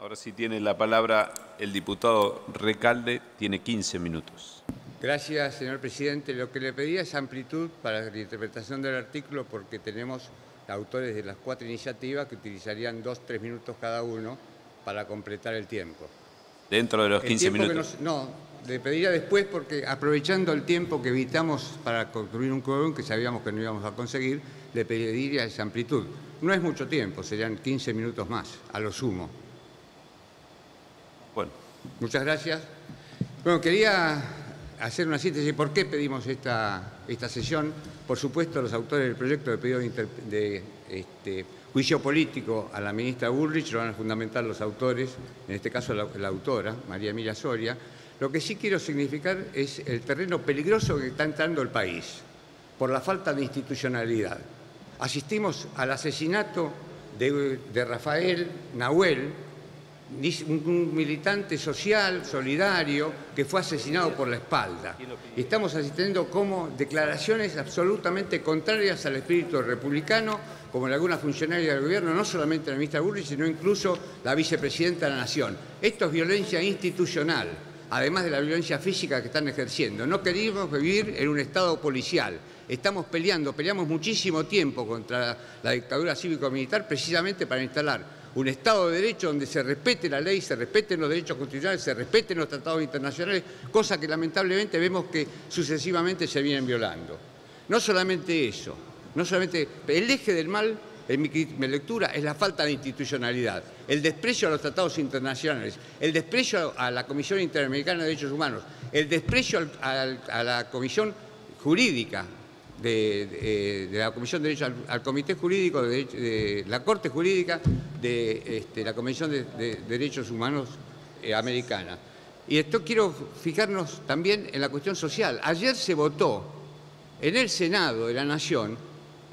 Ahora sí tiene la palabra el diputado Recalde, tiene 15 minutos. Gracias, señor presidente. Lo que le pedía es amplitud para la interpretación del artículo porque tenemos autores de las 4 iniciativas que utilizarían 2-3 minutos cada uno para completar el tiempo. Dentro de los 15 minutos. No, le pediría después porque aprovechando el tiempo que evitamos para construir un quórum que sabíamos que no íbamos a conseguir, le pediría esa amplitud. No es mucho tiempo, serían 15 minutos más, a lo sumo. Bueno. Muchas gracias. Bueno, quería hacer una síntesis. ¿Por qué pedimos esta sesión? Por supuesto, los autores del proyecto de pedido de juicio político a la ministra Bullrich lo van a fundamentar los autores, en este caso la autora, María Emilia Soria. Lo que sí quiero significar es el terreno peligroso que está entrando el país por la falta de institucionalidad. Asistimos al asesinato de Rafael Nahuel, un militante social, solidario, que fue asesinado por la espalda. Y estamos asistiendo como declaraciones absolutamente contrarias al espíritu republicano, como en alguna funcionaria del gobierno, no solamente la ministra Bullrich, sino incluso la vicepresidenta de la Nación. Esto es violencia institucional, además de la violencia física que están ejerciendo. No queremos vivir en un estado policial. Estamos peleamos muchísimo tiempo contra la dictadura cívico-militar precisamente para instalar un Estado de Derecho donde se respete la ley, se respeten los derechos constitucionales, se respeten los tratados internacionales, cosa que lamentablemente vemos que sucesivamente se vienen violando. No solamente eso, el eje del mal, en mi lectura, es la falta de institucionalidad, el desprecio a los tratados internacionales, el desprecio a la Comisión Interamericana de Derechos Humanos, el desprecio a la Comisión Jurídica, de la Comisión de Derechos, al Comité Jurídico de la Corte Jurídica de la Comisión de Derechos Humanos americana. Y esto quiero fijarnos también en la cuestión social. Ayer se votó en el Senado de la Nación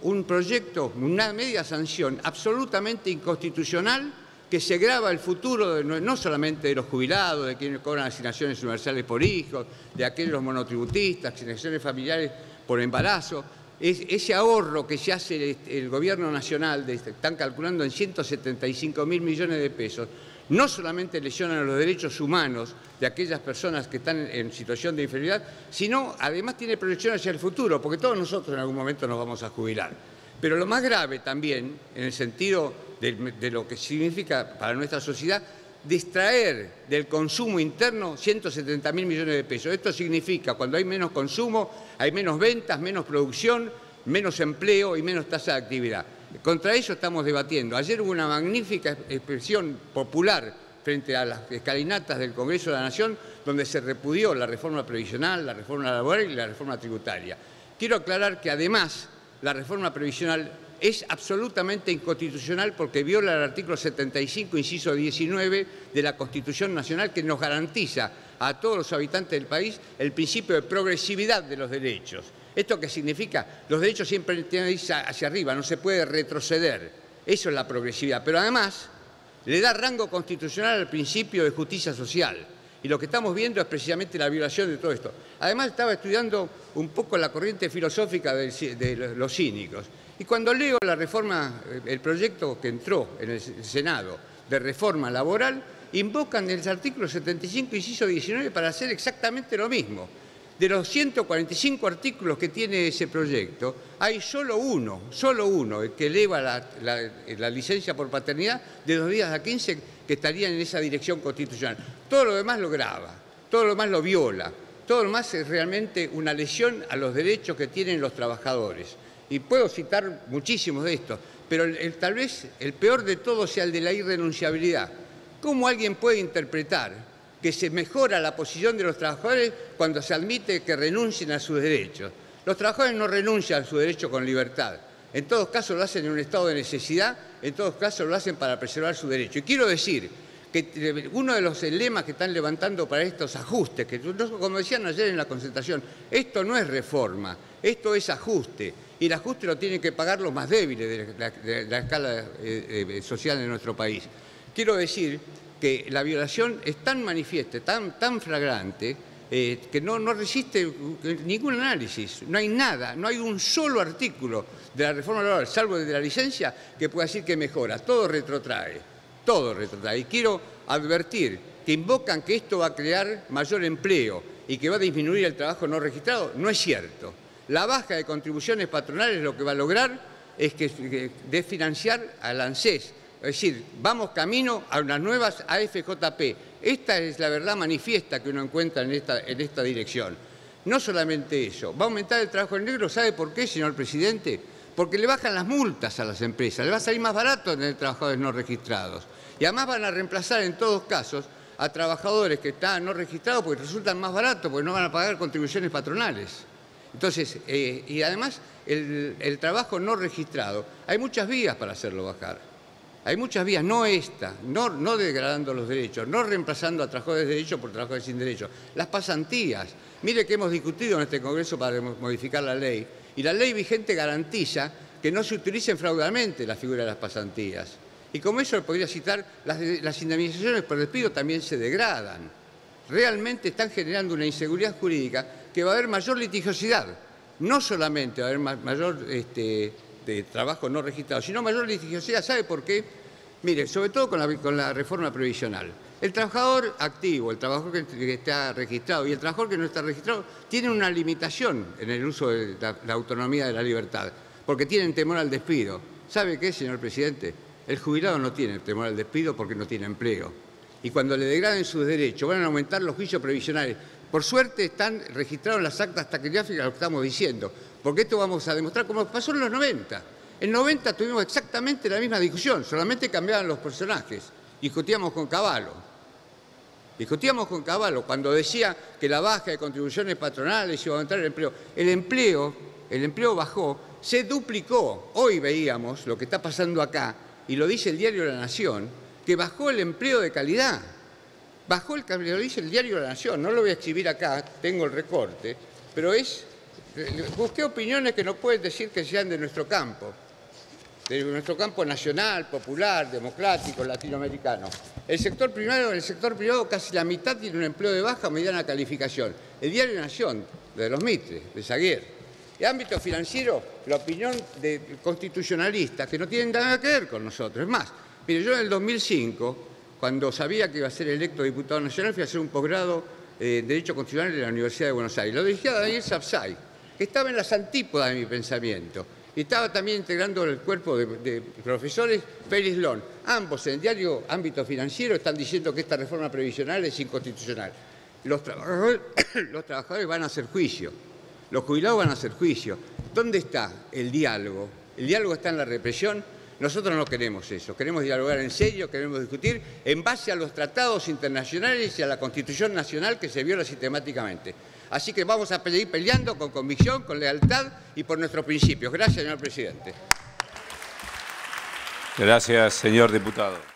un proyecto, una media sanción absolutamente inconstitucional que se grava el futuro no solamente de los jubilados, de quienes cobran asignaciones universales por hijos, de aquellos monotributistas, asignaciones familiares por embarazo. Ese ahorro que se hace el gobierno nacional, están calculando en 175.000 millones de pesos, no solamente lesionan los derechos humanos de aquellas personas que están en situación de inferioridad, sino además tiene proyección hacia el futuro, porque todos nosotros en algún momento nos vamos a jubilar. Pero lo más grave también, en el sentido de lo que significa para nuestra sociedad, distraer del consumo interno 170.000 millones de pesos. Esto significa, cuando hay menos consumo, hay menos ventas, menos producción, menos empleo y menos tasa de actividad. Contra eso estamos debatiendo. Ayer hubo una magnífica expresión popular frente a las escalinatas del Congreso de la Nación, donde se repudió la reforma previsional, la reforma laboral y la reforma tributaria. Quiero aclarar que además la reforma previsional es absolutamente inconstitucional porque viola el artículo 75, inciso 19 de la Constitución Nacional, que nos garantiza a todos los habitantes del país el principio de progresividad de los derechos. ¿Esto qué significa? Los derechos siempre tienen que irse hacia arriba, no se puede retroceder. Eso es la progresividad. Pero además le da rango constitucional al principio de justicia social. Y lo que estamos viendo es precisamente la violación de todo esto. Además estaba estudiando un poco la corriente filosófica de los cínicos. Y cuando leo la reforma, el proyecto que entró en el Senado de reforma laboral, invocan el artículo 75, inciso 19, para hacer exactamente lo mismo. De los 145 artículos que tiene ese proyecto, hay solo uno, el que eleva la licencia por paternidad de 2 días a 15, que estarían en esa dirección constitucional. Todo lo demás lo grava, todo lo demás lo viola, todo lo demás es realmente una lesión a los derechos que tienen los trabajadores. Y puedo citar muchísimos de estos, pero tal vez el peor de todos sea el de la irrenunciabilidad. ¿Cómo alguien puede interpretar que se mejora la posición de los trabajadores cuando se admite que renuncien a sus derechos? Los trabajadores no renuncian a su derecho con libertad. En todos casos lo hacen en un estado de necesidad, en todos casos lo hacen para preservar su derecho. Y quiero decir que uno de los lemas que están levantando para estos ajustes, que como decían ayer en la concentración, esto no es reforma, esto es ajuste. Y el ajuste lo tienen que pagar los más débiles de la escala social de nuestro país. Quiero decir que la violación es tan manifiesta, tan flagrante, que no resiste ningún análisis. No hay nada, no hay un solo artículo de la reforma laboral, salvo el de la licencia, que pueda decir que mejora. Todo retrotrae. todo retrocede. Y quiero advertir que invocan que esto va a crear mayor empleo y que va a disminuir el trabajo no registrado. No es cierto. La baja de contribuciones patronales lo que va a lograr es que desfinanciar al ANSES. Es decir, vamos camino a unas nuevas AFJP. Esta es la verdad manifiesta que uno encuentra en esta dirección. No solamente eso, va a aumentar el trabajo en negro. ¿Sabe por qué, señor presidente? Porque le bajan las multas a las empresas, le va a salir más barato tener trabajadores no registrados. Y además van a reemplazar en todos casos a trabajadores que están no registrados porque resultan más baratos, porque no van a pagar contribuciones patronales. Entonces, y además el trabajo no registrado, hay muchas vías para hacerlo bajar. Hay muchas vías, no esta, no degradando los derechos, no reemplazando a trabajadores de derecho por trabajadores sin derecho. Las pasantías. Mire que hemos discutido en este Congreso para modificar la ley, y la ley vigente garantiza que no se utilicen fraudulentamente la figura de las pasantías. Y como eso podría citar, las indemnizaciones por despido también se degradan. Realmente están generando una inseguridad jurídica que va a haber mayor litigiosidad. No solamente va a haber mayor de trabajo no registrado, sino mayor litigiosidad. ¿Sabe por qué? Mire, sobre todo con la reforma previsional. El trabajador activo, el trabajador que está registrado y el trabajador que no está registrado tienen una limitación en el uso de la autonomía de la libertad, porque tienen temor al despido. ¿Sabe qué, señor presidente? El jubilado no tiene temor al despido porque no tiene empleo. Y cuando le degraden sus derechos, van a aumentar los juicios previsionales. Por suerte están registrados en las actas taquigráficas lo que estamos diciendo, porque esto vamos a demostrar como pasó en los 90. En 90 tuvimos exactamente la misma discusión, solamente cambiaban los personajes. Discutíamos con Cavallo. Discutíamos con Cavallo cuando decía que la baja de contribuciones patronales iba a aumentar el empleo. El empleo bajó, se duplicó. Hoy veíamos lo que está pasando acá, y lo dice el diario La Nación, que bajó el empleo de calidad. Bajó lo dice el diario La Nación, no lo voy a escribir acá, tengo el recorte, pero busqué opiniones que no pueden decir que sean de nuestro campo nacional, popular, democrático, latinoamericano. El sector privado, casi la mitad tiene un empleo de baja o mediana calificación. El diario La Nación, de los Mitre, de Saguier. En ámbito financiero, la opinión de constitucionalistas que no tienen nada que ver con nosotros. Es más, mire, yo en el 2005, cuando sabía que iba a ser electo diputado nacional, fui a hacer un posgrado en Derecho Constitucional en la Universidad de Buenos Aires. Lo dirigía Daniel Sapsay, que estaba en las antípodas de mi pensamiento. Y estaba también integrando el cuerpo de profesores Félix Lon. Ambos en el diario Ámbito Financiero están diciendo que esta reforma previsional es inconstitucional. Los trabajadores van a hacer juicio, los jubilados van a hacer juicio. ¿Dónde está el diálogo? El diálogo está en la represión. Nosotros no queremos eso, queremos dialogar en serio, queremos discutir en base a los tratados internacionales y a la Constitución Nacional que se viola sistemáticamente. Así que vamos a seguir peleando con convicción, con lealtad y por nuestros principios. Gracias, señor presidente. Gracias, señor diputado.